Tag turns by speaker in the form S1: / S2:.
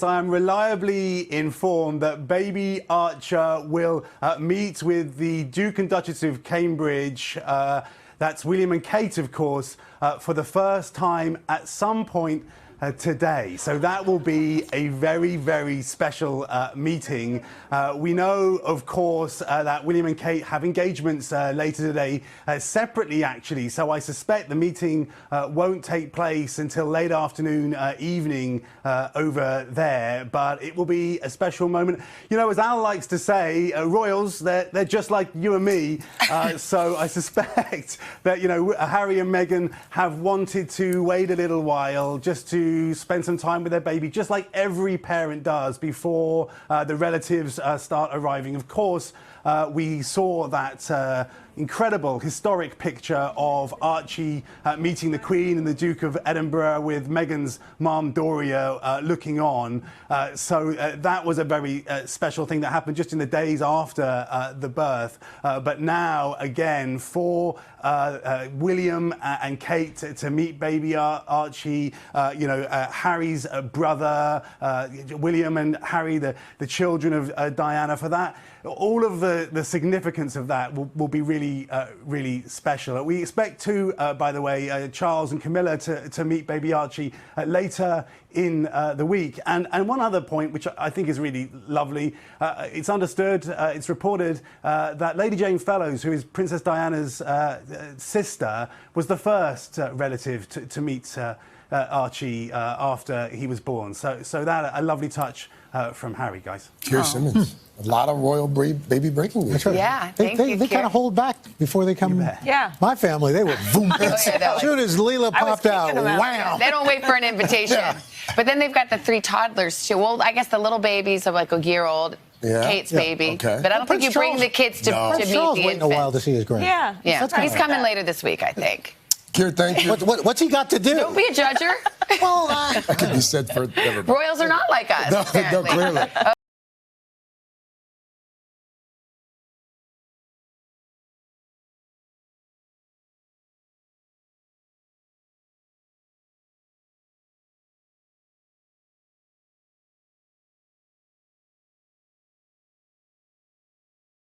S1: I am reliably informed that baby Archer will meet with the Duke and Duchess of Cambridge, that's William and Kate, of course, for the first time at some point today. So that will be a very, very special meeting. We know, of course, that William and Kate have engagements later today, separately actually, so I suspect the meeting won't take place until late afternoon, evening over there, but it will be a special moment. You know, as Al likes to say, royals, they're just like you and me, so I suspect that, you know, Harry and Meghan have wanted to wait a little while just to spend some time with their baby, just like every parent does before the relatives start arriving. Of course, we saw that incredible, historic picture of Archie meeting the Queen and the Duke of Edinburgh with Meghan's mom, Doria, looking on. So that was a very special thing that happened just in the days after the birth. But now, again, for William and Kate to meet baby Archie, you know, Harry's brother, William and Harry, the children of Diana, for that, all of the significance of that will be really special. We expect to, by the way, Charles and Camilla to meet baby Archie later in the week. And one other point, which I think is really lovely, it's understood, it's reported that Lady Jane Fellows, who is Princess Diana's sister, was the first relative to meet Archie after he was born. So that, a lovely touch from Harry, guys.
S2: Keir Simmons. A lot of royal baby breaking news.
S3: Right.
S4: Yeah,
S3: they kind of hold back before they come.
S4: Yeah.
S3: My family, they were boom.
S4: Yeah,
S3: As soon as Leela popped out, wow.
S4: They don't wait for an invitation.
S3: Yeah.
S4: But then they've got the 3 toddlers, too. Well, I guess the little babies are like a year old.
S2: Yeah.
S4: Kate's baby.
S2: Okay.
S4: But I don't think you bring the kids to meet the
S3: Charles waiting a while
S4: infant.
S3: to see his grand.
S4: Yeah. He's coming later this week, I think.
S2: Keir, thank you.
S3: What's he got to do?
S4: Don't be a judger.
S3: Well,
S2: That could be said for everybody.
S4: Royals are not like us,
S2: No,
S4: apparently.
S2: clearly.